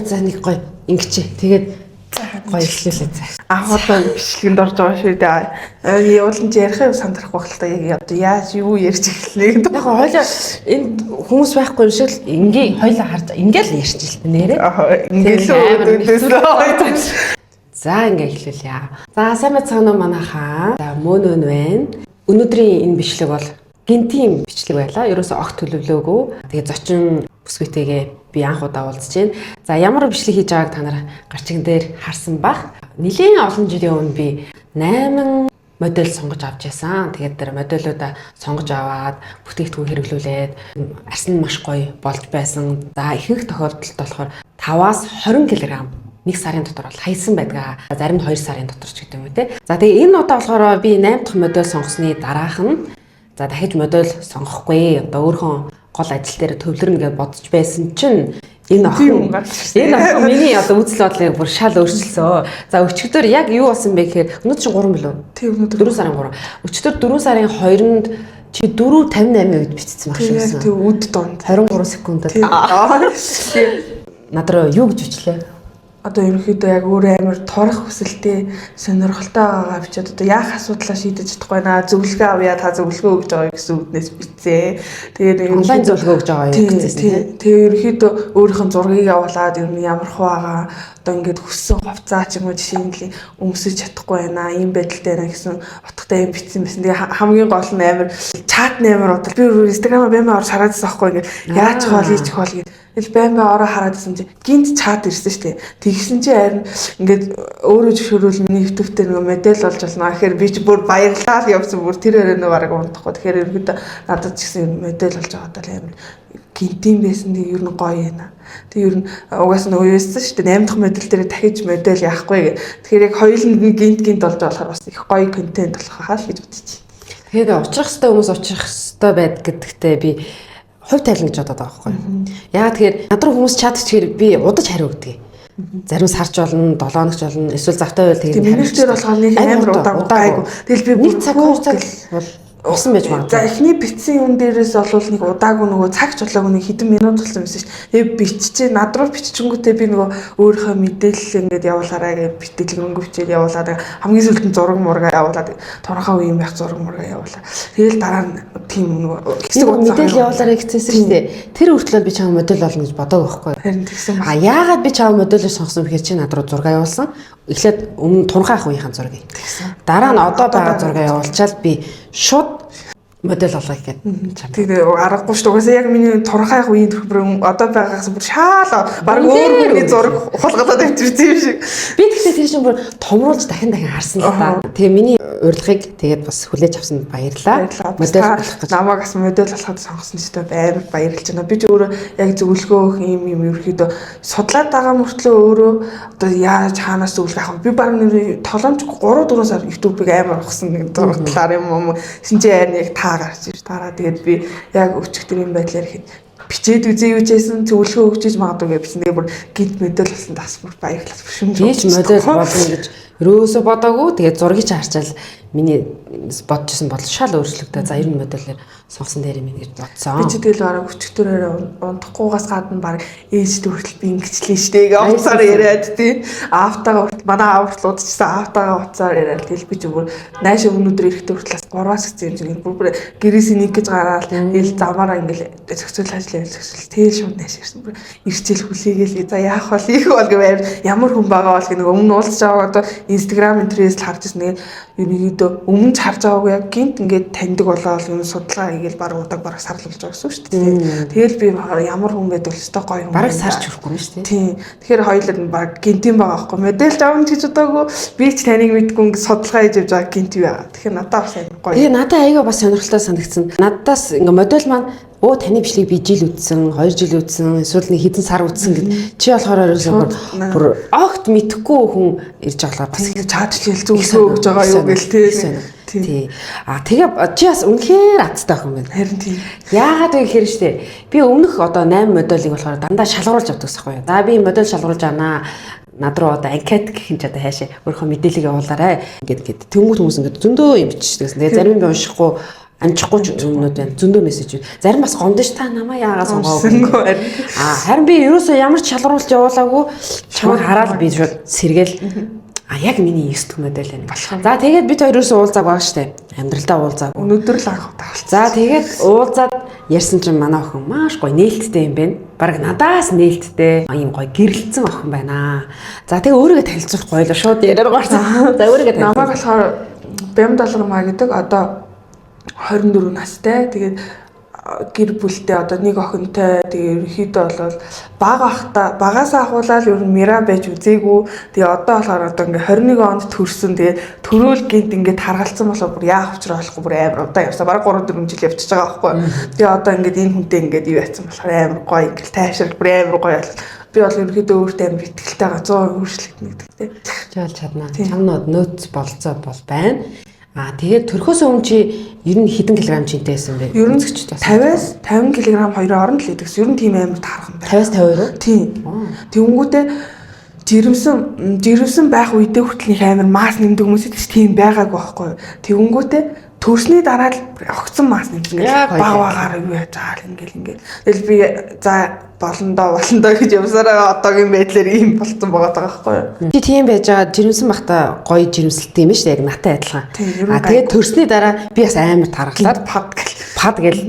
за нэг гоё ингэчээ. Тэгээд гоё ихлүүлээ за. Анхудаа бичлэгэнд орж байгаа шүү дээ. Явуулан ярихыг сандрахгүй байх л та яг одоо яаж юу ярьж эхэлнэ гэдэг. Яг хойлоо энд хүмүүс байхгүй юм шиг л ингийн хойлоо харж ингээл ярьж л нэрээ. Ингээл За ингээ эхлүүлье. За сайн мэцгаана уу манайхаа. За мөн байна. Өнөөдрийн энэ бичлэг бол гинтийн бичлэг байлаа. Ерөөсөө огт төлөвлөөгүй. Тэгээ зочин бүсгүйтэйгээ би анх удаа уулзж байна. За ямар бичлэг хийж байгааг та нар гарчигн дээр харсан бах. Нилийн олон жилийн өмнө би 8 модель сонгож авч яасан. Тэгээд тэр модельудаа сонгож аваад бүтээгдэхүүн хэрэглүүлээд арсан маш гоё болж байсан. За ихэнх тохиолдолд болохоор 5-аас 20 кг нэг сарын дотор бол хайсан байдаг. Зарим нь 2 сарын дотор ч гэдэг юм үү те. За тэгээ энэ удаа болохоор би 8 дахь модель сонгосны дараах нь за дахиж модель сонгохгүй. Одоо өөрхөн гол ажил дээр төвлөрнө гэж бодож байсан чинь энэ охин миний одоо үзэл бодлыг бүр шал өөрчилсөн. За өчигдөр яг юу болсон бэ гэхээр өнөөдөр чинь 3 билүү? Тийм өнөөдөр 4 сарын 3. Өчигдөр 4 сарын 2-нд чи 4:58 үед бичсэн баг шүү. Тийм үд донд 23 секундэд. Над руу юу гэж бичлээ? Одоо ерөнхийдөө яг өөрөө амар торох хүсэлтэй сонирхолтой байгаа бичээд одоо яах асуудлаа шийдэж чадахгүй наа зөвлөгөө авъя та зөвлөгөө өгж байгаа гэсэн үгнээс бичсэн. Тэгээд онлайн зөвлөгөө өгж байгаа юм гэсэн. Тэгээд ерөнхийдөө өөрийнх нь зургийг явуулаад ер нь ямар хуваагаа одоо ингээд хүссэн хувцаа ч юм уу жишээлбэл өмсөж чадахгүй байна ийм байдалтай байна гэсэн утгатай юм бичсэн байсан. Тэгээ хамгийн гол нь амар чат нэмэр удаа би Instagram баймаа орж хараадсан байхгүй ингээд яаж хоол ийч хоол гэдэг. Ил баймаа ороо хараадсан чи гинт чат ирсэн шүү дээ. Тэгсэн чи харин ингээд өөрөө зөвшөөрөл миний YouTube дээр нэг модель болж болно. Тэгэхээр би ч бүр баярлалаа явсан бүр тэр өрөөнөө бараг унтахгүй. Тэгэхээр ерөөдөө надад ч гэсэн модель болж байгаа даа амар гинтийн байсан. Тэг ер нь гоё юм. Тэг ер нь угаас нь өөрөөсөн шүү дээ. 8 дахь модель дээр дахиж модель яахгүй гэ. Тэгэхээр яг хоёуланд нь гинт болж болохоор бас их гоё контент болох хаа л гэж бодчих. Тэгээд уучрах хэвээр хүмүүс уучрах хэвээр байд гэдэгтээ би хувь тайлна гэж бодоод байгаа байхгүй. Яагаад тэгэхээр над руу хүмүүс чат ичгээр би удаж хариу өгдөг. Зарим сарч болно, 7 хоногч болно, эсвэл завтай байл тэгээд минутээр болохоор нэг амар удаагүй. Тэгэл би нэг цаг 2 цаг бол усан байж магадгүй. За эхний бичсэн юм дээрээс бол нэг удаагүй нөгөө цаг чулаагүй нэг хэдэн минут болсон байсан ш. Тэгээ биччихээ над руу биччихэнгүүтээ би нөгөө өөрийнхөө мэдээлэл ингээд явуулаарай гэж битэлгэнгүй бичээд явуулаад хамгийн сүүлд нь зураг мургаа явуулаад торхоо үеийн байх зураг мургаа явуулаа. Тэгэл дараа нь тийм нөгөө хэсэг мэдээлэл явуулаарай гэжсэн шүү дээ. Тэр хүртэл би чам модель болно гэж бодоагүй байхгүй. Харин тэгсэн ба. Яагаад би чам модель сонгосон бэхээр чи над руу зураг явуулсан. Эхлээд өмнө турхай ах үеийнхэн зургийг. Дараа нь одоо байгаа зураг явуулчаад би шууд модель олгоё гэдэг. Тэгээ аргагүй шүү дээ. Угаасаа яг миний турхай ах үеийн төлбөр одоо байгаагаас бүр шаал баг өөр хүний зураг ухалгаад тавьчихсан юм шиг. Би тэгтээ тэр чинь бүр томруулж дахин харсан л та. Тэгээ миний урилгыг тэгээд бас хүлээж авсанд баярлалаа. Модель болох гэж намайг бас модель болоход сонгосон ч гэдэг амар баярлж байна. Би ч өөрөө яг зөвлөгөө өгөх юм ерөөхдөө судлаад байгаа мөртлөө өөрөө одоо яаж хаанаас зөвлөгөө авах вэ? Би баг толомж 3-4 сар YouTube-ыг амар ухсан нэг зураг талаар юм. Шинжээ харин яг гарч ир дараа тэгээд би яг өчигдөр юм байдлаар ихэд бичээд үзээ юучээсэн зөвлөгөө өгчиж магадгүй гэж бичсэн. Тэгээ бүр гинт модель болсон тас бүр баярлалаа. Шүмж модель болно гэж өрөөсө бодоогүй. Тэгээд зургийг харчаал миний бодчихсон бодол шал өөрчлөгдөв. За ер нь модельээр сонгосон дээр юм гэж бодсон. Би ч тэгэл бараг өчигдөрөөр унтахгүйгаас гадна бараг ээжд хүртэл би ингэчлээ штэ. Авцаар яриад тий. Автагаа хүртэл манай аврал удажсан автагаа уцаар яриад тэгэл би ч бүр нааш өнөөдөр эрэхтэй хүртэл 3-аас гэсэн юм шиг бүр гэрээсээ нэг гэж гараад ил замаараа ингээл зохицуул ажил явуулсан. Тэгэл шууд нааш ирсэн. Бүр ирчээл хүлээгээл за яах вэ? Их бол гэвэр ямар хүн байгаа бол нэг өмнө уулзж байгаа одоо Instagram интернэтэд харж ирсэн. Ерөнхийдөө өмнө ч харж байгаагүй яг гинт ингээд таньдаг болоо юм судалгаа хийгээл баг удаг бараг сар л болж байгаа гэсэн шүү дээ. Тэгэл би ямар хүн гэдэг л өстой гоё юм. Бараг сарч хүрэхгүй юм шүү дээ. Тийм. Тэгэхээр хоёулаа нь баг гинтийн байгаа байхгүй. Модель авах гэж удаагүй би ч таныг мэдгүй ингээд судалгаа хийж явж байгаа гинт юу аа. Тэгэхээр надад бас гоё. Тэгээ надад аяга бас сонирхолтой санагдсан. Надаас ингээд модель маань оо таны бичлэгийг би жил үзсэн, 2 жил үзсэн, эсвэл нэг хэдэн сар үзсэн гэд чи болохоор бүр огт мэдхгүй хүн ирж байгаа бас их чаадлал зөвлөгөө өгж байгаа юу гэл тий. Тэгээ чи бас үнэхээр аттай ах юм байна. Харин тий. Яагаад вэ гэхээр штэ би өмнөх одоо 8 модельийг болохоор дандаа шалгуулж авдаг байхгүй юу. За би модель шалгуулж авнаа. Над руу одоо анкет гэх юм ч одоо хаашаа өөрийнхөө мэдээллийг явуулаарай ингээд тэнгуут хүмүүс ингээд зөндөө юм биччихсэн. Тэгээ зарим нь би уншихгүй амжихгүй юмнууд байна. Зөндөө мессеж. Зарим бас гомдож та намаа яагаад сонгоогүй. Харин би ерөөсөө ямар ч шалгаруулж явуулаагүй чамайг хараад би сэргээл яг миний эс төмөдөл байна. За тэгээд бид хоёр ерөөсөө уулзааг байгаа штэ. Амьдралдаа уулзааг. Өнөөдөр л анх удаа болсон. За тэгээд уулзаад ярьсан чинь манай охин маш гоё нээлттэй юм байна. Бараг надаас нээлттэй ийм гоё гэрэлцсэн охин байна. За тэгээ өөрийгөө танилцуулах гоё л шууд яриад гарсан. За өөрийгөө намайг болохоор Бямдалгамаа гэдэг одоо 24 настай. Тэгээд гэр бүлтэй одоо нэг охинтой. Тэгээ ерөнхийдөө бол багасаа ахуулаад ер нь мира байж үзээгүй. Тэгээ одоо болохоор одоо ингээ 21 онд төрсөн. Тэгээ төрөөл гинт ингээ таргалцсан болоо бүр яах учраа болохгүй бүр амар удаа явсан. Бараг 3-4 жил явчихж байгаа байхгүй. Тэгээ одоо ингээд энэ хүнтэй ингээд юу яцсан болохоор амар гоё ингээл тайшрал бүр амар гоё бол. Би бол ерөнхийдөө өөртөө амар ихтэй 100% өөрчлөгдөнө гэдэгтэй. Жаал чадна. Чамнууд нөөц болцоо бол байна. Тэгээд төрхөөс өмнө чи ер нь хэдэн килограмм чинтэй байсан бэ? Ер нь 50-аас 50 кг хоёрын оронд л идэвс. Ер нь тийм амар таархан байна. 50-аас 52 уу? Тийм. Тэнгүүтээ жирэмсэн байх үедээ хүртэл амар мас нэмдэг хүмүүс идэж тийм байгаагүй байхгүй юу? Тэнгүүтээ төрсний дараа л огцсон мас нэмсэн гэж баваагаар юу яаж байгаа ингээл. Тэгэл би за болондоо гэж явсараа одоогийн байдлаар ийм болцсон байгаа байхгүй юу? Чи тийм байж байгаа жирэмсэн бахта гоё жирэмсэлтэй юм шүү дээ. Яг натай адилхан. Тэгээд төрсний дараа би бас амар таргалаад пад гэл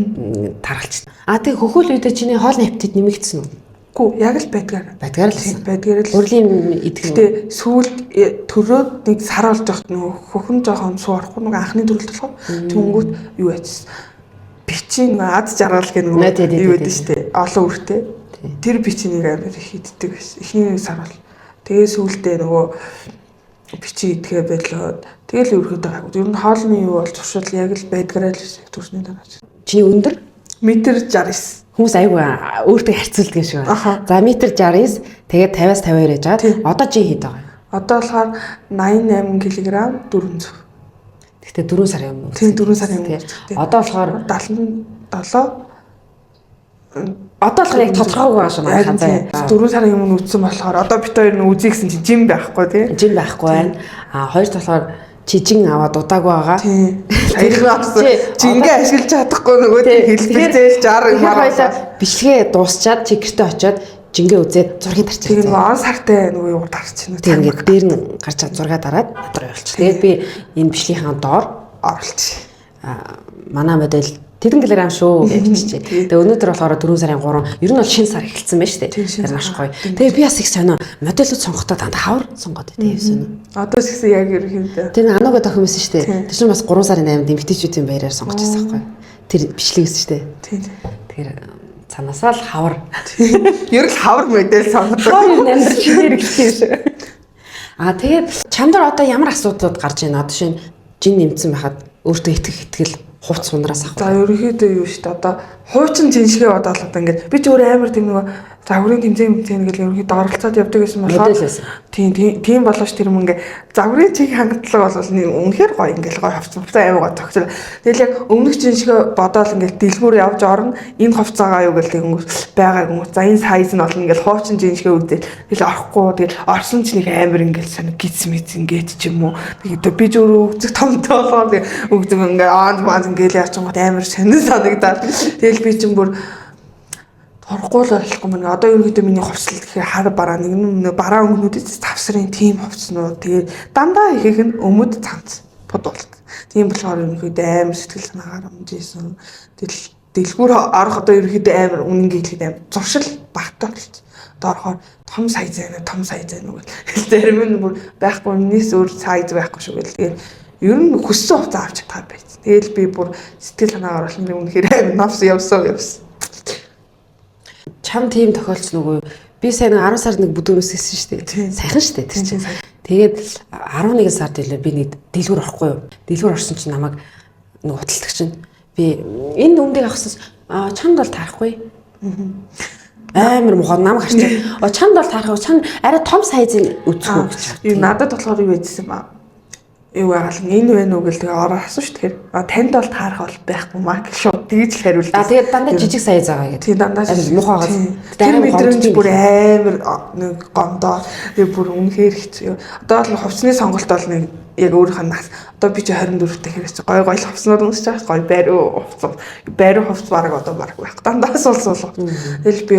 таргалчихсан. Тэгээд хөхөөл үедээ чиний хоол аппетит нэмэгдсэн үү? Гүү яг л байдгаар л урлагийн идэхтэй сүүлд төрөөд нэг сар болж явахт нөгөө хөхөн жоохон суурахгүй нөгөө анхны төрөлт болох. Тэнгүүт юу яжсэн. Бичийн ад жаргал гэх нөгөө юу гэдэг штэ. Олон үртэй. Тэр бичнийг амар их иддэг байсан. Эхний нэг сар бол. Тэгээ сүүлдээ нөгөө бичиг идэхэ байлоод тэгэл өрхөд байгаагүй. Ер нь хоолны юу бол туршил яг л байдгаараа л төрсний дараа. Чи өндөр метр 69. Хүмүүс айгүй өөртөө харьцуулдаг юм шиг байна. За метр 69 тэгээд 50-аас 52 яж байгаа. Одоо чи хэд байгаа юм? Одоо болохоор 88 кг 400. Гэхдээ 4 сар юм уу? Тийм 4 сар юм. Одоо болохоор 77. Одоо болохоор яг тодорхойгүй байгаа шүү маань. 4 сарын өмнө үтсэн болохоор одоо бит хоёр нь үзье гэсэн чинь жим байхгүй тий. Жим байхгүй байна. Хоёр болохоор жижиг аваад удаагүй байгаа. Тийм. Саяхан авсан. Жингээ ашиглаж чадахгүй нөгөө хэлбэрзээл 60 юм аа. Бичлэгээ дуусчаад чи гэртээ очиод жингээ үзээд зургийг тарчих. Тийм он сартай нөгөө юу дарчихна. Тийм ингээд дээр нь гарч чад зураг дараад дотроо явуулчих. Тэгээд би энэ бичлэгийнхаа доор оруулчих. Манай модель тэдэн килограмм шүү гэж биччихээ. Тэгээ өнөөдөр болохоор 4 сарын 3 ер нь бол шинэ сар эхэлсэн байна шүү дээ. Тэр маш гоё. Тэгээ би бас их сонио моделүүд сонгохдоо дандаа хавар сонгоод байв сонио. Одоо ч гэсэн яг ерөнхийдөө. Тэр анаагаа тохиом байсан шүү дээ. Тэр чинь бас 3 сарын 8-нд эмэгтэйчүүдийн баяраар сонгож байсан байхгүй. Тэр бичлэгээс шүү дээ. Тийм. Тэгэхээр цаанаасаа л хавар. Ер нь хавар модель сонгодог. Хавар амьдрал шинээр эхэлсэн шүү. Тэгээд чамд одоо ямар асуудлууд гарч байна? Одоо шинэ жин нэмсэн байхад өөртөө итгэл хувц сунараас авах. За ерөнхийдөө юу шүү дээ. Одоо хуучин жиншгээ бодоод одоо ингээд би ч өөр амар тийм нөгөө загварын тэмцээн гэл ерөнхийдөө оролцоод явдаг гэсэн болохоор тийм болооч тэр юм ингээд загварын чиг хангатлага бол үнэхээр гоё ингээд гоё хувцсан амар гоё тогтсон. Тэгэл яг өмнөх жиншгээ бодоод ингээд дэлгүүр явж орно. Энэ хувцаагаа юу гэл хүмүүс байгаа хүмүүс. За энэ сайз нь болно ингээд хуучин жиншгээ үзэл. Тэгэл орохгүй тэгэл орсон ч нэг амар ингээд сонир гиз мэз ингээд ч юм уу. Тэгээд би ч өөрөө өгцөг томтой болохоор өгдөг ингээд аанд ингээл яачингууд амар сонир санагдаад. Тэгэл би ч бүр орохгүй л болохгүй мэн. Одоо ерөнхийдөө миний хувцлал гэхээр хар бараа нэг бараа өнгөнүүдээс тавсрын тим хувцснууд тэгээд дандаа ихэх нь өмд цанц бодвол. Тийм болохоор ерөнхийдөө амар сэтгэл санаагаар амжижсэн. Тэгэл дэлгүүр орох одоо ерөнхийдөө амар үнэнгээ хэлэхэд амар зуршил багтаа болчих. Одоо орохоор том сайз байна уу гэл. Зарим нь бүр байхгүй минийс өөр сайз байхгүй шүү гэл. Тэгээд ер нь хүссэн хувцас авч чадах байц. Тэгэл би бүр сэтгэл санаагаар бол нэг үнэхээр амар навс явсан. Чам тийм тохиолдсон уу? Би сайн 10 сард нэг бүдүүнээс хэлсэн шүү дээ. Сайхан шүү дээ тэр чинь. Тэгээд 11 сард илүү би нэг дэлгүүр орохгүй юу? Дэлгүүр орсон чинь намайг нэг худалдаг чинь би энэ өмнөдийг авахсаас чамд бол таарахгүй. Амар мохоо нам гарч. Чамд бол таарахгүй. Чам арай том сайзыг үзэх үү гэж. Надад болохоор юу байжсэн ба. Юу яагаад энэ вэ нүгэл тэгээ ороо асуу шүү тэгэхээр танд бол таарах бол байхгүй маа гэж шууд тэгж л хариулдаг. Тэгээд дандаа жижиг сайз байгаа гэдэг. Тийм дандаа мухаагаад. Тэр мэдрэмж бүр амар нэг гомдоо. Тэгээ бүр үнэхээр хэцүү. Одоо бол хувцсны сонголт бол нэг яг өөрийнх нь нас одоо би чи 24-тэй хэрэгч гой хувцснууд өмсөж байгаа гой байруу хувц баг одоо баг байх. Дандаа суулсуулах. Тэгэл би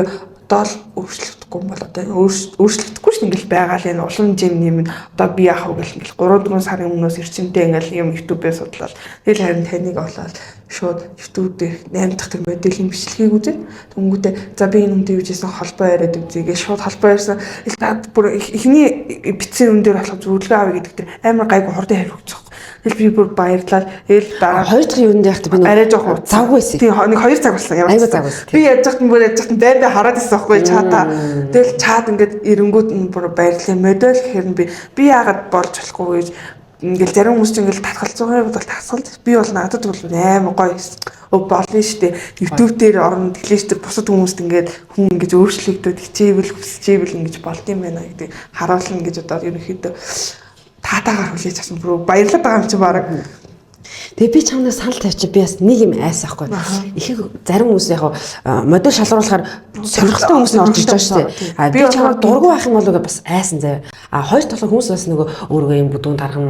одоо л өөрчлөгдөхгүй юм бол одоо өөрчлөгдөхгүй ш ингээл байгаа л энэ улам жим юм одоо би яах вэ гэл 3-4 сарын өмнөөс эрчимтэй ингээл юм YouTube-ээр судлаад тэгэл харин таныг олоод шууд YouTube дээр 8 дахь тэр моделийн бичлэгийг үзээд тэнгүүтээ за би энэ үндэ юужсэн холбоо яриад үзье гэж шууд холбоо ярьсан. Илтаад бүр ихний битсэн үн дээр болох зөвлөгөө авъя гэдэг тэр амар гайгүй хурдан хариуцсан. Тэгэл би бүр баярлаад тэгэл дараа 2 дахь юунд яхад би арай жоохон завгүй байсан. Тийм нэг 2 цаг болсон ямар. Айгуу завгүй. Би яаж яхад байндаа хараад ирсэн байхгүй чаата. Тэгэл чаад ингээд эренгүүд нь бүр баярлалаа модель гэхээр нь би яагаад болж болохгүй гэж ингээл зарим хүмүүс ч ингээл татгалзсан юм бол тасгалж би бол надад бол амар гоё болно штэ YouTube дээр орно тэглэж тэр бусад хүмүүст ингээд хүн ингэж өөрчлөгдөд хичээвэл хүсчээвэл ингэж болд юм байна гэдэг харуулна гэж одоо ерөнхийдөө таатаагаар хүлээж авсан бүр баярлаад байгаа юм чи баг. Тэгээ би чамнаас санал тавьчих би бас нэг юм айсан байхгүй. Их зарим хүмүүс яг модель шалруулахаар сонирхолтой хүмүүс нь орж иж байгаа шүү дээ. А би чамаар дургу байх юм болоо бас айсан заяа. А хоёр талын хүмүүс бас нөгөө өөргөө юм бүдүүн тархан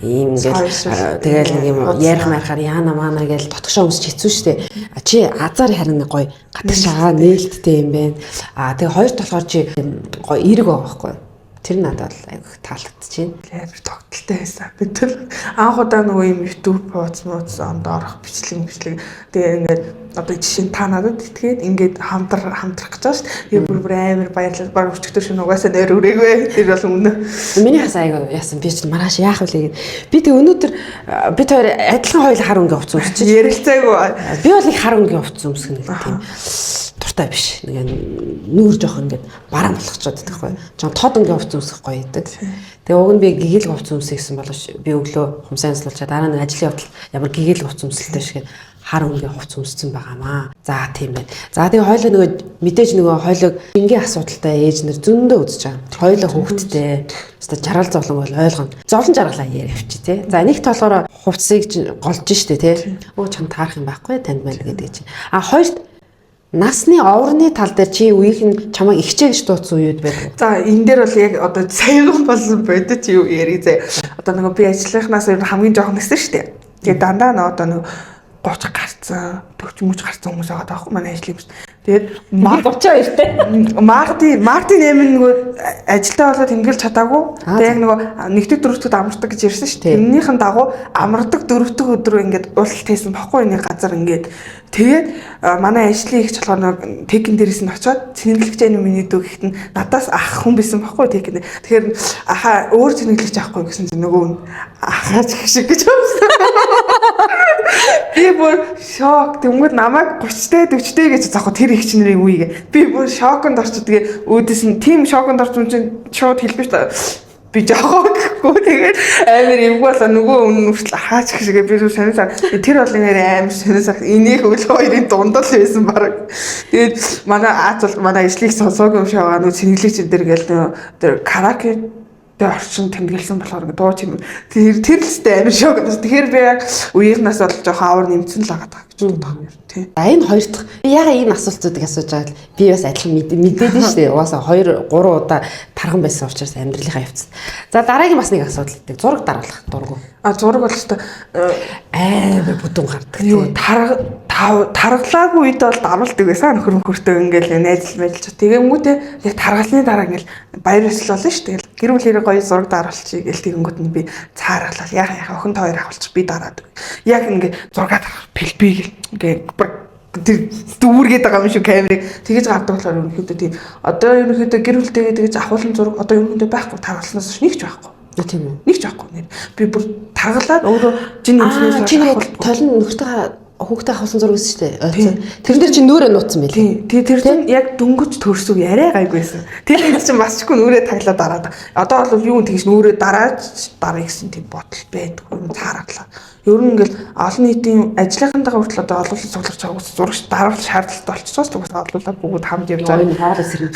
юм ингээл тэгээл нэг юм ярих марахаар яана маана гэж дотгошоо хүмүүс хэцүү шүү дээ. Чи азар харин гоё гадагшаа нээлттэй юм байна. А тэгээ хоёр талаар чи гоё эерэг байгаа байхгүй. Тэр надад айгүйх таалагдчихээн. Амар тогтолтой байсан. Би тэр анх удаа нөгөө юм YouTube пост онд орох бичлэг. Тэгээ ингээд одоо жишээ нь та надад итгээд ингээд хамтрах гэж байгаа шүү дээ. Би бүр амар баярлал баг өчтөр шин угаасаа нэр өрөөгөө. Тэр бол үнэ. Миний хас айгүй яасан би ч маргааш яах вэ гэд. Би тэг өнөөдөр бид хоёр адилхан хоёул хар өнгийн хувцас өмсөж ярилцаагүй. Би бол нэг хар өнгийн хувцас өмсгөн гэдэг тийм дуртай биш. Нэг нүүр жоох ингээд бараан болгочод байдаг байхгүй. Жон тод өнгийн хувцас өмсөх гоё гэдэг. Тэгээ уг нь би гэгэл хувцас өмсөх гэсэн болооч би өглөө хумсаа амслуулчаа дараа нь ажлын явдал ямар гэгэл хувцас өмсөлтэй шиг хар өнгийн хувцас өмссөн байгаамаа. За тийм байна. За тэгээ хойлоо нөгөө мэдээж нөгөө хойлог энгийн асуудалтай ээж нэр зөндөө үзэж байгаа. Хойлоо хүүхэдтэй. Өстой жаргал зовлон бол ойлгоно. Зовлон жаргалаа яриа авчи тий. За нэг толгороо хувцсыг голж штэ тий. Өө чам таарах юм байхгүй танд байна гэдэг чинь. А хоёрт насны оврны тал дээр чи үеийнх нь чамайг ихчээ гэж дуудсан үед байдаг. За энэ дээр бол яг одоо саяхан болсон бодит юу яриг зэ. Одоо нөгөө би ажлынхнаас хамгийн жоохон нэсэн шүү дээ. Тэгээ дандаа одоо нөгөө 30 гарцсан, 40 мөч гарцсан хүмүүс байгаа даахгүй манай ажлын биш. Тэгээд 32-тэй. Мартин нэмэн нөгөө ажилдаа болоод тэмдэглэж чадаагүй. Тэгээд яг нөгөө нэгдэг дөрөвдөд амардаг гэж ярьсан шүү дээ. Тэрнийхэн дагуу амардаг дөрөвдөг өдрөө ингээд уулт хийсэн баггүй нэг газар ингээд тэгээд манай ажлын их болохоор техникэн дээрээс нь очиод цэнэглэгчээний миний дүү гэхэд нь надаас ах хүн байсан баггүй техник. Тэгэхээр аха өөр цэнэглэгч авахгүй гэсэн чинь нөгөө ахаач шиг гэж юмсан. Би бүр шок. Тэнгүүд намайг 30-тэй 40-тэй гэж заахгүй тэр их чинэрийн үеийг. Би бүр шоконд орчод тэгээ өөдөөс нь тийм шоконд орсон чинь шууд хэлбэж та би жахаа гэхгүй тэгээд амар юмгүй болоо нөгөө өмнө хүртэл хаач гэшгээ би сонирсаа тэр бол нэр амар сонирсаа энийг хөл хоёрын дундал байсан баг. Тэгээд манай Аз бол манай ижлийг сонсоогүй юм шиг байгаа нөгөө цэнгэлэгч энэ дэр гээл тэр караоке дээр орчин тэмдэглэсэн болохоор ингээ дуу чим тэр л сте амар шок. Тэгэхээр би яг үеийнхнаас бол жоохон авар нэмсэн л байгаа даа гэж боддог юм тий. За энэ хоёр дахь ягаад ийм асуултуудыг асууж байгаа л би бас адилхан мэдээд нь шүү дээ. Угаасаа 2 3 удаа тархан байсан учраас амьдралынхаа явцад. За дараагийн бас нэг асуудал гэдэг зураг дараалах дургу. Зураг бол өстой амар бүдүүн гардаг. Юу таргалаагүй үед бол даруулдаг байсан нөхөртөө ингээл найзал мэдэлж. Тэгэнгүүтээ яг таргалны дараа ингээл баяр ёслол шүү дээ. Гэр бүлэрээ гоё зураг даруулчих гээл тэгэнгүүт нь би цааргалаа. Яхаа охин хоёр авалчих би дараад. Яг ингээ зураг дарах пэлбиг ингээ тэр дүүргээд байгаа юм шиг камерыг тэгэж гардаг болохоор ерөнхийдөө тийм одоо ерөнхийдөө гэр бүлтэйгээ тэгэж ахуулан зураг одоо ерөнхийдөө байхгүй таргалснаас нэг ч байхгүй. Тийм үү. Нэг ч байхгүй. Би бүр таргалаад өөрөө жин юмснаас чи нэг толон нөхөртөө хүүхдээ хавсан зураг гэсэн шүү дээ. Тэр дээр чи нүүрээ нууцсан байл. Тийм. Тэр чинь яг дөнгөж төрсөг яриа гайгүйсэн. Тэр хэд чинь бас чгүй нүүрээ таглаад дараад. Одоо бол юу тэгж нүүрээ дараад дараа гэсэн тийм бодол байдаг. Цааргалаа. Ер нь ингээл олон нийтийн ажлынхантайгаа хүртэл одоо олуулалт цугларч байгаа хүмүүс зурагч дараалал шаардлагатай болчихсоос тэгээс олуулаад бүгд хамт явж байгаа. Энэ хаалт сэрэг.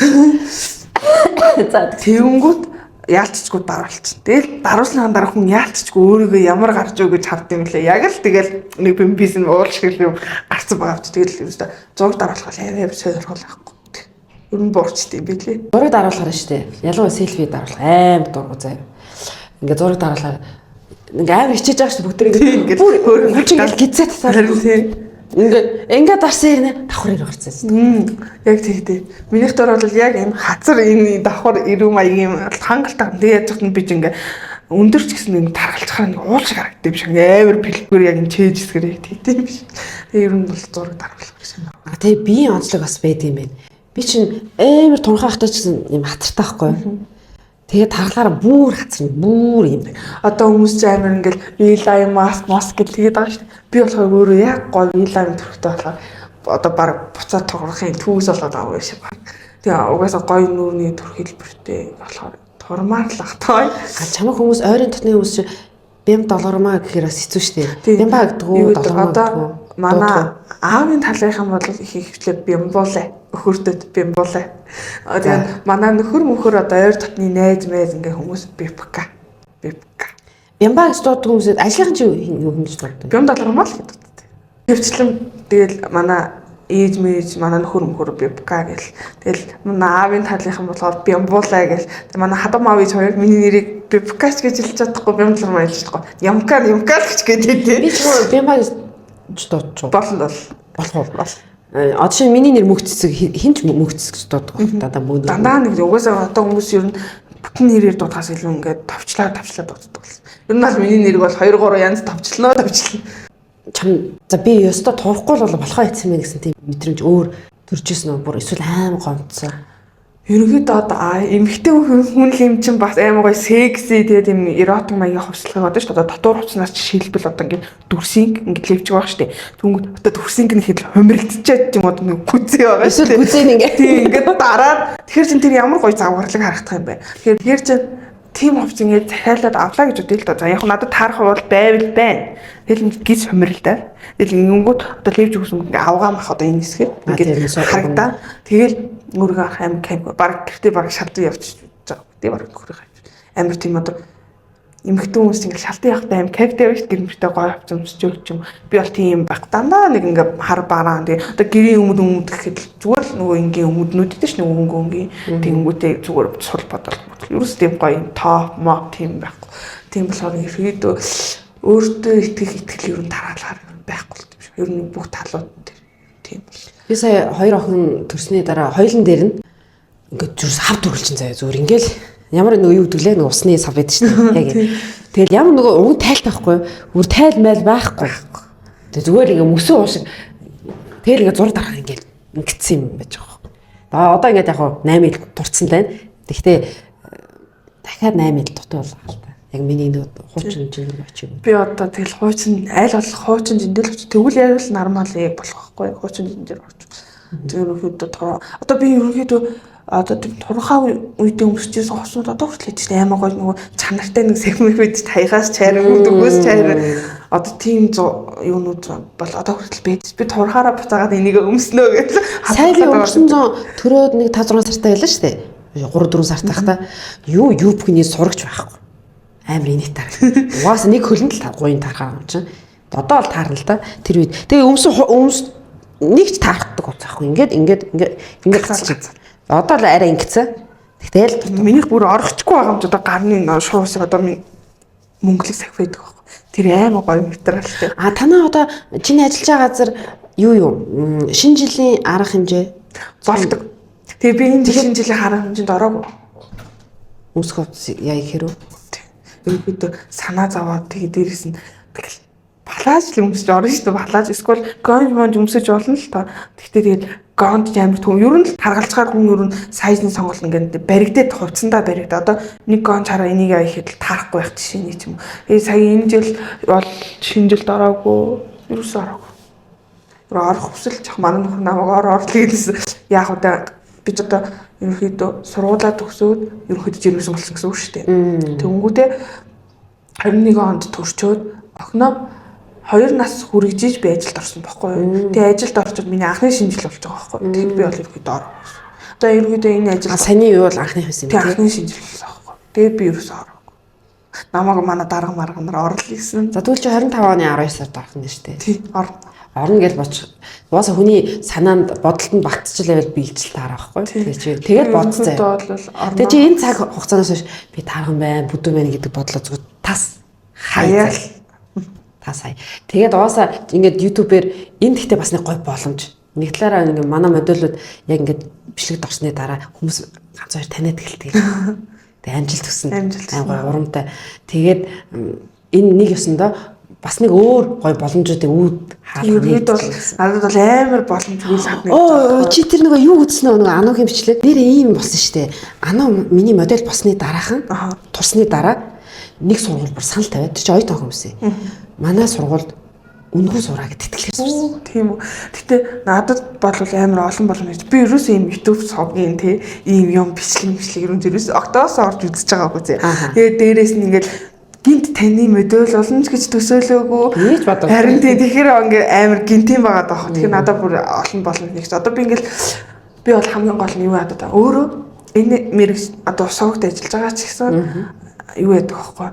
За тэгэнгүүт яалтчгүй дараалцсан. Тэгэл даруулсны дараа хүн яалтчгүй өөрийгөө ямар гарч өө гэж хавд юм лээ. Яг л тэгэл нэг бимбис нь уул шиг юм гарцсан байгаа ч тэгэл өстө зураг дараалах аваа сойрхол байхгүй. Ер нь буурчтай би лээ. Зураг дараалахаар шүү дээ. Ялангуяа селфи дараалах аим дургу заяа. Ингээ зураг дараалахаар ингээ амар хичээж байгаа шүү бүгд ингээ бүр хөрөнгө гизээ татаад ингээд дарсан ирнэ давхар ир гарцсан шүү. Яг тэгдэ. Минийх дээр бол яг энэ хацар энэ давхар ирүү маягийн хангалттай. Тэгээ яаж ч би ч ингээ өндөрч гэсэн нэг таргалж хараа нэг уул шиг харагддаг биш амар бэлгээр яг энэ чэйж хэсгэрээ тэгдэм биш. Тэгээ ер нь бол зураг даргалах гэсэн. Тэгээ биеийн онцлог бас байд юм байна. Би чинь амар тунхаа хатаж гэсэн юм хатартай байхгүй. Тэгээ таргалаараа бүр хацар бүр юм. Одоо хүмүүс ч амар ингээл вилайм маск гэж тэгээд байгаа шүү. Би болохоор өөрөө яг гоё вилайм төрхтэй болохоор одоо баг буцаад тоглохын түүс болоод байгаа юм шиг байна. Тэгээ угаасаа гоё нүүрний төрх хэлбэртэй болохоор турмаар л ахтай. Чамаг хүмүүс ойрын дотны хүмүүс чи бям долгормаа гэхээр бас хэцүү шүү дээ. Бямба гэдэг үү долгормаа гэдэг үү? Манай аавын талынхан бол их хөвчлээ бямбуулаа. Өхөртөд бямбуулаа. Тэгээ манай нөхөр одоо ойр дотны найз мэйз ингээ хүмүүс бипка. Бямба гэж дууддаг хүмүүс ажлынхан чи юу хийж дууддаг? Бям долгормаа л гэдэг. Хөвчлэн тэгэл манай ээж мэж манай нөхөр бипка гэл. Тэгэл манай аавын талынхан болохоор бямбуулаа гэл. Тэгээ манай хадам аавч хоёр миний нэрийг бипкач гэж хэлж чадахгүй бям долгормаа хэлж чадахгүй. Ямкал гэж гэдэг. Би ч бямба гэж дуудчих. Болно. Одоо шинэ миний нэр мөгцөг хинч мөгцөг гэж дууддаг. Дандаа нэг угаасаа одоо хүмүүс ер нь бүтэн нэрээр дуудахаас илүү ингээд товчлаа дууддаг болсон. Ер нь бол миний нэрийг бол 2 3 янз товчлоо. Чам за би ёстой туурахгүй бол болохоо ийцсэн мэн гэсэн тийм мэдрэмж өөр төржсэн үү бүр эсвэл аим гомцсон. Ерөнхийдөө одоо эмэгтэй хүн юм чинь бас амар гоё секси тэгээд юм эротик маягийн хувцлага одоо шүү дээ. Дотор хувцснаас шилбэл одоо ингээд дүрсинг ингээд левж байгаа шүү дээ. Түнгүүд одоо дүрсинг нь хэд хомрилдчихээд юм одоо нэг гүзээ байгаа шүү дээ. Эсвэл гүзээ ингээд тийм ингээд дараад тэгэхээр чин тэр ямар гоё завгарлаг харагдах юм бэ. Тэгэхээр чин тим хувц ингээд захиалаад авлаа гэж бодъё л доо. За яг надад таарах бол байвал байна. Тэгэл ингээд гис хомрилдаа. Тэгэл ингэнгүүт одоо левж өгсөн ингээд авгаа мах одоо энэ хэсгээр ингээд харагдаа. Тэгэл өөргөө аим кайг баг гэртээ баг шалдан явчих. Тэгээ баг нөхрөө хайж. Амар тийм одоо эмэгтэй хүмүүс ингээд шалдан явахдаа аим кайгтай байж гэрмэртэй гоё авч өмсч өгч юм. Би бол тийм баг дандаа нэг ингээд хар бараа тэгээ одоо гэрийн өмд гэхэд зүгээр л нөгөө ингийн өмднүүд дээ ш нөгөө хөнгөнгийн тэнгүүтээ зүгээр сул бодол. Ерөөс тийм гоё топ мop тийм байхгүй. Тийм болохоор ерөөдөө өөртөө итгэл ер нь тараалахаар байхгүй л юм шиг. Ер нь бүх талууд тийм бол. Би сая 2 охин төрсний дараа хоёулын дээр нь ингээд зүрс хав төрүүлчин заяа зүгээр ингээл ямар нэг юу гэдгэлээ нэг усны сав байдаг шин яг. Тэгэл ямар нөгөө уг тайлтай байхгүй бүр тайл майл байхгүй. Тэг зүгээр ингээ мөсөн уушиг тэгэл ингээ зураг дарах ингээл ингэсэн юм байж байгаа. Одоо ингээд яг 8 ил дурдсан байна. Тэгтээ дахиад 8 ил дутуу болоо. Яг миний нэг хуучин жинэл очив. Би одоо тэгэл хуучин аль болох хуучин жиндэл очив. Тэгвэл яг л нормал яг болох байхгүй хуучин жиндэл орч. Ерөнхийдөө одоо би ерөнхийдөө одоо тийм турхаа үедээ өмсчихсэн хосууд одоо хүртэл хийж амар гоё нөгөө чанартай нэг сегмент үед таягаас чайр өгөөс чайр одоо тийм юунууд бол одоо хүртэл байж би турхаараа буцаагаад энийг өмснөө гэж. Саяны өнгөрсөн зон төрөөд нэг 5 6 сартай байлаа шүү дээ. 3 4 сартай хата юу бүхний сурагч байхгүй. Амар инээт тар. Угаасаа нэг хөлөнд л гуйн тархаа юм чинь. Одоо бол таарна л да. Тэр үед. Тэгээ өмс нэг ч таарахгүй гоцаахгүй. Ингээд гацчих. Одоо л арай ингэсэн. Тэгтэл минийх бүр орохчгүй байгаа юм ч одоо гарны шуусыг одоо мөнгөлөг сахиад байгаа. Тэр амар гоё материалтай. Танаа одоо чиний ажиллаж байгаа газар юу шинэ жилийн арга хэмжээ болдог. Тэгээ би энэ шинэ жилийн арга хэмжээнд ороогүй. Өмсгөө яа ихэрв. Ерөнхийдөө санаа зовоод тэгээ дээрээс нь тэгэл балааж л өмсөж орно шүү дээ. Балааж эсвэл гонж өмсөж болно л та. Тэгтээ тэгээд гонж амар түн ер нь л таргалцгаар хүн ер нь сайзны сонголт ингээд баригдаад хувцсандаа баригдаа. Одоо нэг гонж хараа энийг ихэд л таарахгүй байх жишээний ч юм. Сая энэ жил бол шинэ жилд ороогүй. Юусэн ороогүй. Орох хүсэл жах манай нөхөр намайг орлоо гэсэн. Яг удаа би ч одоо ерөнхийдөө сургуулаа төгсөөд ерөнхийдөө жирэмсэн болсон гэсэн үг шүү дээ. Тэнгүүдээ 21 онд төрчөөд охиноо 2 нас хүрэгжиж би ажилд орсон байхгүй юу. Тэгээ ажилд орчод миний анхны шинжил болж байгаа байхгүй юу. Тэгэхээр би бол ерөнхийдөө ороогүй. Одоо ерөнхийдөө энэ ажил саний юу бол анхны хэсэг юм. Тэгээ анхны шинжил болсон байхгүй юу. Тэгээ би ерөөсөө ороогүй. Намайг манай дарга нар орлоо гэсэн. За тэгвэл чи 25 оны 12 сард орох нь шүү дээ. Тий, орно гэж бочих. Угаасаа хүний санаанд бодолтод багтчихлаа би илчил таарах байхгүй. Тэгээд бодцоо. Тэгээ чи энэ цаг хугацаанаас хойш би таархан байна, бүдүүн байна гэдэг бодлоо зүгээр тас хаяа. Та сая. Тэгээд угаасаа ингээд YouTube-ээр энэ гэхдээ бас нэг гоё боломж. Нэг талаараа ингээд манай модулууд яг ингээд бичлэгт орсны дараа хүмүүс ганц хоёр таниад эхэлдэг. Тэгээд амжилт төснө. Амар урамтай. Тэгээд энэ нэг ёсондоо бас нэг өөр гоё боломжуудыг үүд хаалгана. Ерөөд бол надад бол амар боломж үйл хадна. Чи тэр нэг юу үзсэн нөгөө Аногийн бичлэг нэр ийм болсон шүү дээ. Ано миний модель болсны дараахан тусны дараа нэг сургуульбар санал тавиад чи оюутан хүмүүс. Манай сургуульд үнэгүй сураа гэд итгэлээс. Тийм үү. Гэтэ надад бол амар олон боломж. Би ерөөсөө ийм YouTube сувгийн тий ийм юм бичлэг ерөөс октоос орж үзэж байгаагүй тий. Тэгээд дээрээс нь ингээд гинт таны модель олон ч гэж төсөөлөөгүй. Харин тэгэхээр ингээ амар гинтийн байгаа даах. Тэгэхээр надад бүр олон боломж нэгс. Одоо би ингээл би бол хамгийн гол нь юу яадаг та. Өөрөө энэ мэрэг одоо сувгт ажиллаж байгаа ч гэсэн юу яадаг аахгүй.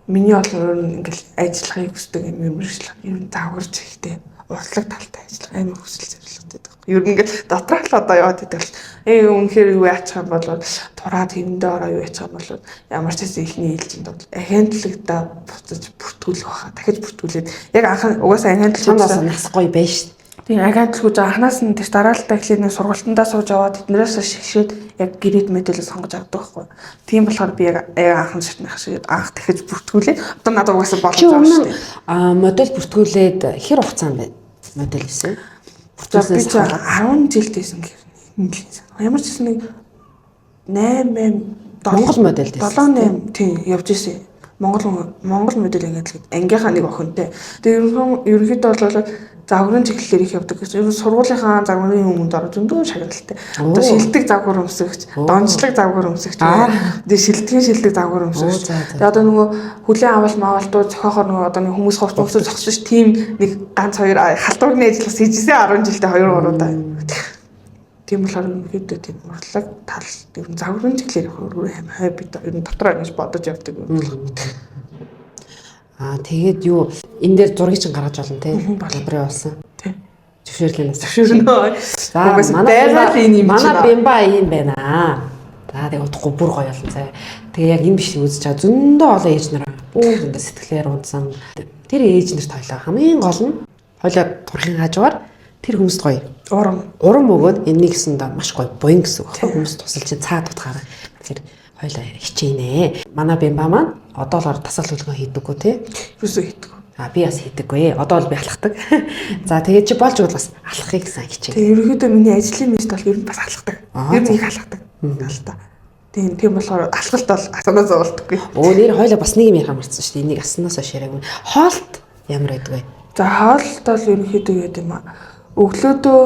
Миний бол өөр ингээл ажиллахыг хүсдэг юм мэрэгчлэг. Ер нь загварч ихтэй. Уртлаг талтай ажиллах амар хүсэл зорилготой байдаг. Ер нь ингээл доторх л одоо яваад идэг. Үнэхээр юу яачих юм бол тураад хэвэндээ ороо юу яачих юм бол ямар ч хэсэг ихний ээлжинд бол ахиантлагда буцаж бүртгүүлэх баха. Дахиж бүртгүүлээд яг анхан угаасаа ахиантлаг нас гоё байж шээ. Тийм ахиантлаг анханаас нь тийш дараалтаа эхлээд сургалтандаа сууж аваад тэднээс шигшээд яг гэрээд мэдээлэл сонгож авдаг байхгүй. Тийм болохоор би яг анхан шатных шиг анх дахиж бүртгүүлээд одоо надад угаасаа боломж байгаа шүү дээ. Модель бүртгүүлээд хэр хугацаанд байна? Модель хийсэн. Би 10 жилдээсэн гэх юм. Ямар ч гэсэн нэг 8 Монгол модель дээр 7-8 тийм явж ирсэн. Монгол модель ингээд ангийнхаа нэг охинтой. Тэгээ ерөнхийдөө бол загварын чиглэлээр их явдаг гэсэн. Ер нь сургуулийнхаа загварын өмнөд орж зөндөө шагналтай. Одоо шилдэг загвар өмсөгч, донжлог загвар өмсөгч, тэгээ шилдэг загвар өмсөгч. Тэгээ одоо нөгөө хүлэн авал маавалтуу зохиохоор нөгөө одоо нэг хүмүүс хурц өмсөж зогсож тийм нэг ганц хоёр халдварны ажил бас хийжсэн 10 жилдээ 2 3 удаа. Тийм болохоор ерөнхийдөө тийм урлаг тал ер нь загварын чиглэлээр явах хай бид ер нь дотроо ингэж бодож явдаг юм байна. Тэгээд юу энэ дээр зургийг чинь гаргаж олно те. Лабрын болсон. Тий. Зөвшөөрлөнөөс. За манай бимба юм байна. За тэгээд удахгүй бүр гоё болно заа. Тэгээ яг энэ биш үзэж байгаа зөндөө олон ээж нар бүр ингэ сэтгэлээр унтсан. Тэр ээж нарт хоёлаа хамгийн гол нь хоёлаа турхын хажуугаар тэр хүмүүст гоё урам өгөөд энэ нэгсэндээ маш гоё буян гэсэн үг. Хүмүүс тусалж чинь цаад утгаараа. Тэгэхээр хоёлаа хичээнэ. Манай бимба маань одоо л тасал хөдөлгөөн хийдэггүй тий. Юусоо хийдэг. Би бас хийдэггүй. Одоо л би алхдаг. За тэгээд чи болж бол бас алхахыг сайн хичээнэ. Тэгээ ерөнхийдөө миний ажлын мэт бол ер нь бас алхдаг. Ер нь их алхдаг. Талтай. Тийм болохоор алхалт бол асуунаас зовлтгүй. Нэр хоёлаа бас нэг юм ярих амарсан шүү дээ. Энийг аснаас хойш яриаггүй. Хоолт ямар байдаг вэ? За хоолт бол ерөнхийдөө гэдэг юм аа. Өглөөдөө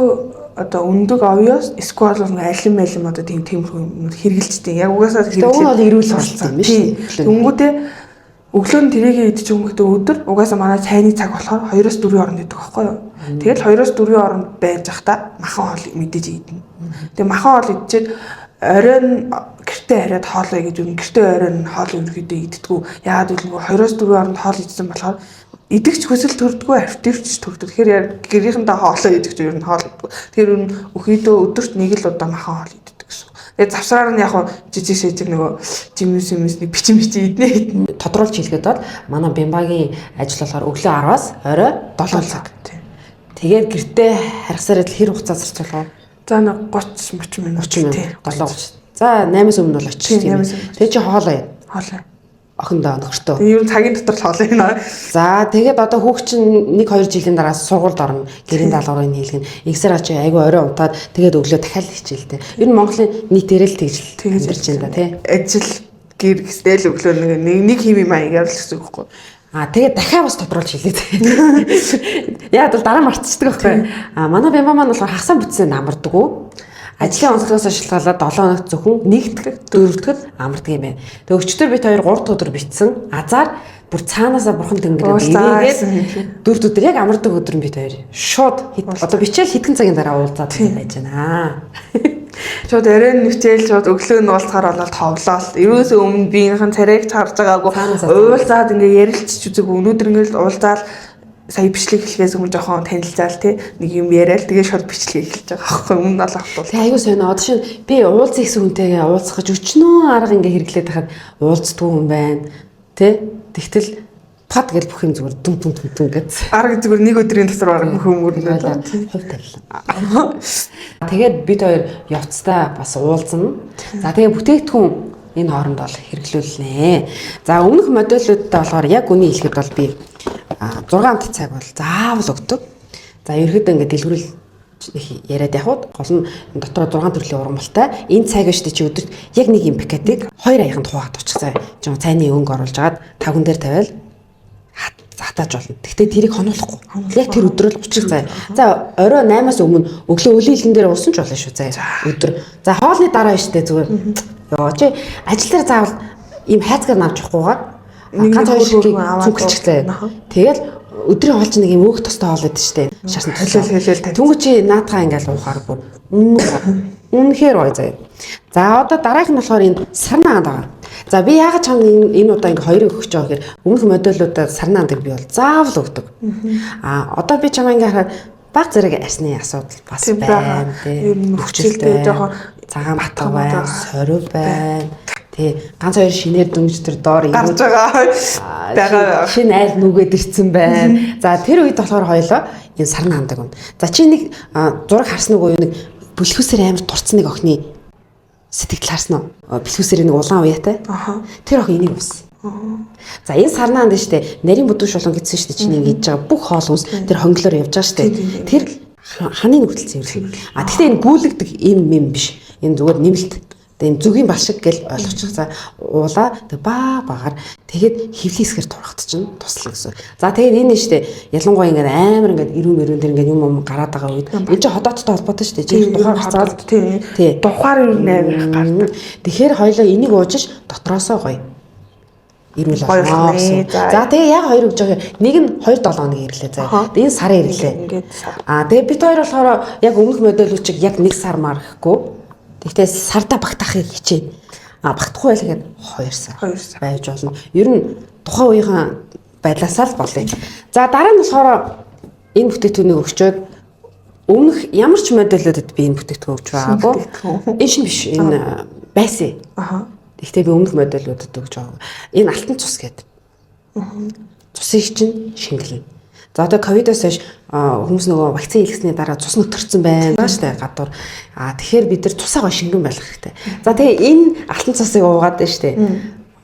одоо өндөг овёос эсвэл алим одоо тийм юм хэргэлжтэй. Яг угаасаа хэрэглээ бол эрүүл болцсон юм шүү. Өнгөдөө өглөө нь тэрийгээ идэж өнгөдөө өдөр угаасаа манай цайны цаг болохоор 2-4 хооронд идэх байхгүй юу. Тэгэл 2-4 хооронд байж захта махан хоол мэдээж идэнэ. Тэгээ махан хоол идчихэд оройн гэртээ хараад хоолоо гэж үн гэртээ оройн хоол ерөөдөө иддэггүй. Яагаад гэвэл 2-4 хооронд хоол идсэн болохоор идэгч хүсэл төрдгөө авторч төрдөг. Тэгэхээр гэрийнхэнтэй хоолоо идэгч ер нь хоол иддэг. Тэгэхээр ер нь өхийдөө өдөрт нэг л удаа махан хоол иддэг гэсэн. Тэгээ завсраар нь яг жижиг шийдэг нөгөө жимсний бичин иднэ. Тодруулж хэлгээд бол манай бимбагийн ажил болохоор өглөө 10-аас орой 7 цаг. Тэгээд гэртээ харгасаар хэр хугацаа зарцуулах вэ? За нэг 30 минут тий. 7:30. За 8-аас өмнө бол очих тийм. Тэгээ чи хоолоо яа. Хоолоо. Охиндоо нөхөртөө. Тэгээ ер нь цагийн дотор л хоолоо юм. За тэгээд одоо хүүхд чинь 1-2 жилийн дараа сургуульд орно. Гэрийн даалгаврыг хийлгэн. Игсэр очи айгүй орой унтаад тэгээд өглөө дахиад хичээлтэй. Ер нь Монголын нийтээрээ л тэгж амьдарч байна да тий. Ажил гэр гэстэл өглөө нэг хэвийн маягаар л гэсэн үг байхгүй. Тэгээд дахиад бас тодруулж хэлээд. Яа бол дараа мартчихдаг байхгүй. Манай бямаа маань болохоор хагасаа бүтсэнд амардаггүй. Ажлын онцлогоос шалтгаалаад 7 хоног зөвхөн нэгтгэх, дөрөвдөг амардаг юм байна. Тэгээ өчтөр бит 2 3 өдөр битсэн. Азар бүр цаанаасаа бурхан тэнгэрээр ирээгээд 4 өдөр яг амардаг өдөр нь бит 2. Шууд одоо бичээл хэдхэн цагийн дараа уулзаад байж байна. Шууд арай нэвчээл шууд өглөө нь уулзахаар болоод ховлоод ерөөсөө өмнө биеийнхэн царайг харж байгаагүй уулзаад ингээ ярилцчих үзэг өнөөдөр ингээ уулзаад сая бичлэг хэлхээс өмнө жоохон танилцаал тий нэг юм яриад тэгээ шууд бичлэг эхэлж байгаа аахгүй өмнө нь алхах. Тэгээ аягүй сонио одоо шин би уулзах гэсэн хүнтэйгээ уулзах гэж өчнөө арга ингээ хэрэглээд хахад уулздгүй хүн байна тий тэгтэл пад гэж бүх юм зүгээр дүм гэж. Арга зүгээр нэг өдрийн дотор бараг бүх юм өрнөд. Хувь тавилан. Тэгээд бид хоёр явцдаа бас уулзна. За тэгээд бүтээгдэхүүн энэ хооронд бол хэрэглүүлнэ. За өмнөх модулуудтай болохоор яг үнийг хэлэхэд бол би 6 цаг бол заавал өгдөг. За ерөөдөө ингээд дэлгэрүүл яриад явхад гол нь дотор 6 төрлийн ургамалтай энэ цаг штэ чи өдөрт яг нэг юм пакетыг 2 аяханд хуваад очих. Жон цайны өнгө оруулж агаад тавган дээр тавиал хатааж болно. Гэхдээ тэрийг хонуулахгүй. Яг тэр өдрөөл очих заа. За орой 8-аас өмнө өглөө өлийн хилэн дээр уусан ч болно шүү заа. Өдөр. За хоолны дараа штэ зүгээр. Йоо чи ажил дээр заавал ийм хайцгаар навч явахгүйгээр ганц хоёр ширхгийг зүгэлчихлээ. Тэгэл өдрийн хоол чинь нэг юм өөх тостой хоол байдаг штэ. Шашин төлөөл. Түнгүй чи наадхаа ингээл уухаар бүр үнэхээр гоё заяа. За одоо дараах нь болохоор энэ сарнаанд байгаа. За би яагаад чам энэ удаа ингээ хоёрыг өгч байгаа гэхээр өмнөх модулуудад сарнаандыг би бол заавал өгдөг. Одоо би чамаа ингээ хараад баг зэрэг арсны асуудал бас байна тийм. Хөвчлөлтэй жоохон цагаан батга байна, сорив байна. Тэ ганц хоёр шинээр дөнгөж тэр доор гарч байгаа шинэ айл нүгээд ирсэн байна. За тэр үед болохоор хоёлоо энэ сарнаандаг байна. За чи нэг зураг харсан уу нэг бэлхүүсээр амар дурцсан нэг охины сэтгэл харсан уу? Бэлхүүсээр нэг улаан уяатай. Тэр охин энийг ус. За энэ сарнаанд нь штэ нарийн бүдүүш болон гэсэн штэ чиний ингэж байгаа бүх хоол хүнс тэр хонглоор явж байгаа штэ. Тэр ханы нүгэлцсэн юм. Гэхдээ энэ гүйлэгдэг юм биш. Энэ зүгээр нэмэлт. Тэгээ зүгийн балшиг гэж ойлгочих. За уулаа тэг багаар тэгэхэд хөвлийн хэсгээр турхагдчихна туслах гэсэн. За тэгээд энэ нь штэ ялангуяа ингээд амар ингээд ирүүн дээр ингээд юм гараад байгаа үед энэ чинь ходооттой холбоотой штэ. Чи тухайн хацаад тий. Тухаар юу нээр гардаг. Тэгэхээр хоёлоо энийг уужиж дотроосоо гоё ирүүл болно гэсэн. За тэгээ яг хоёр өгж байгаа. Нэг нь 2-7 хоног ирлээ заа. Энэ сарын ирлээ. Тэгээ бид хоёр болохоор яг өмнөх модулчиг яг 1 сар маргахгүй. Гэхдээ сарда багтаахыг хичээнэ. Багтахгүй байлгээд 2 сар байж болно. Ер нь тухайн үеийн байдлаасаа л болъё. За дараа нь болохоор энэ бүтээгдэхүүнийг өгчөөд өмнөх ямар ч модулуудад би энэ бүтээгдэхүүн өгч байгаагүй. Энэ шин биш. Энэ байсан. Гэхдээ би өмнөх модулуудад өгч байгаа. Энэ алтан цус гэдэг. Цусыг чинь шингэлнэ. За одоо ковидоос хойш хүмүүс нөгөө вакцины хийлгэсний дараа цус нөтөрцөн байна шүү дээ гадуур. Тэгэхээр бид нар цусаа шингэн байх хэрэгтэй. За тэгээ энэ алтан цусыг уугаад байна шүү дээ.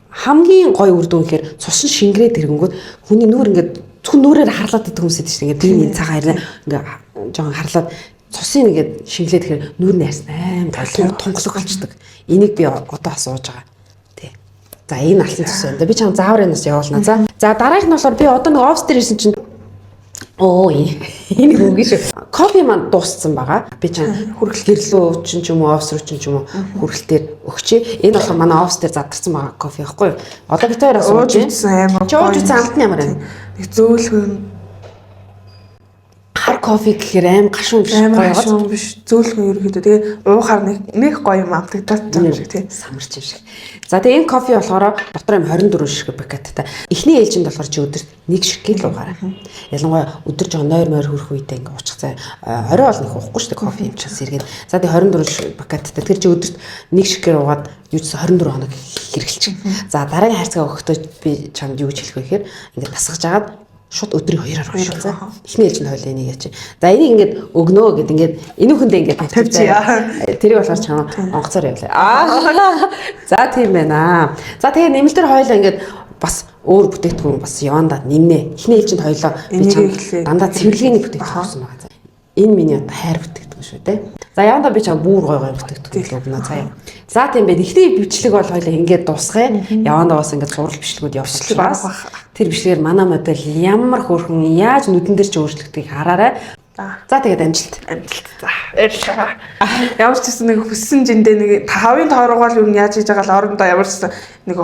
Хамгийн гоё үр дүн гэхээр цус нь шингэрээд ирэнгүүт хүний нүур ингээд зөвхөн нүрээр харлаад идэх хүмүүс байдаг шүү дээ. Ингээд цагаан харна ингээд жоохон харлаад цусыг ингээд шингэлээд ирэхээр нүур нь яасан аим тунгалаг болчдөг. Энийг би одоо асууж байгаа. Тий. За энэ алтан цус байна. Би чам заавар энэс явуулна. За дараагийнх нь болохоор би одоо нэг офс дээр ирсэн чинь энэ үгүй шүү. Кофе маань дууссан байгаа. Би чам хүрхэл гэрлөө ч юм уу офс руу ч юм уу хүрхэлтээр өгчээ. Энэ болохоор манай офс дээр задарсан байгаа кофе байхгүй юу? Одоо бид хоёр асууж байна. Жууж үзсэн амт нь ямар байна? Нэг зөөлхөн хар кофе гэхээр аим гашуун биш гоё гашуун биш. Зөөлхөн ерөөхдөө тэгээ уухаар нэг гоё юм амтагдаад байгаа шиг тий. Самарч юм шиг. За тэгээ энэ кофе болохоор дотор юм 24 ширхэг пакеттай. Эхний ээлжинд болохоор чи өдөрт 1 ширхэг л уугаарай. Ялангуяа өдөр жоо нойр хөрөх үедээ ингээ уучих цай. Орой бол нөх уухгүй шүү дээ кофе юм чинь сэргээд. За тэгээ 24 пакеттай. Тэгэхээр чи өдөрт 1 ширхгээр уугаад юу ч 24 хоног хэрэглэчих. За дараагийн хайрцаг өгөхдөө би чамд юу гэж хэлэх вэ гэхээр ингээ тасгаж агаад шууд өдрийн 2-аар уншаа за. Эхний ээлжинд хойлоо энийг яач. За энийг ингээд өгнөө гэд ингээд энүүхэндээ ингээд тавьчихъя. Тэрийг болохоор чам онгоцоор явлаа. За тийм байна. За тэгээ нэмэлтэр хойлоо ингээд бас өөр бүтээгдэхүүн бас явандаа нэмнэ. Эхний ээлжинд хойлоо би чам дандаа цэвэрлэгээний бүтээгдэхүүн өгсөн байгаа. Энэ миний одоо хайр бүтээгдэхүүн шүү дээ. За явандаа би чам бүр гоё бүтээгдэхүүн өгнө цаа. За тийм байх. Эхний бичлэг бол хойлоо ингээд дуусгая. Явандаа бас ингээд зураг бичлэгүүд явуулчихлаа. Тэр бичлэгээр манай модуль ямар хөөрхөн яаж нүдэн дээр ч өөрчлөгдгийг хараарай. За тэгээд амжилт. За. Баярлалаа. Ямар ч гэсэн нэг хүссэн жиндээ нэг 5-ын тооргоол юу яаж хийж байгаа л орондоо ямар ч гэсэн нэг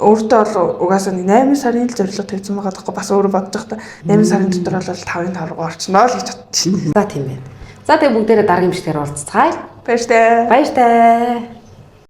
өөртөө бол угаасаа 8 сарын л зорилго тавьсан байгаа дахгүй бас өөрөө бодож байгаа та 8 сарын дотор бол 5-ын тооргоо орчихноо л гэж бодчих. За тийм байна. За тэгээд бүгдээрээ дараагийн бичлэгээр уулзцгаая. Баяр таа. Баяр таа.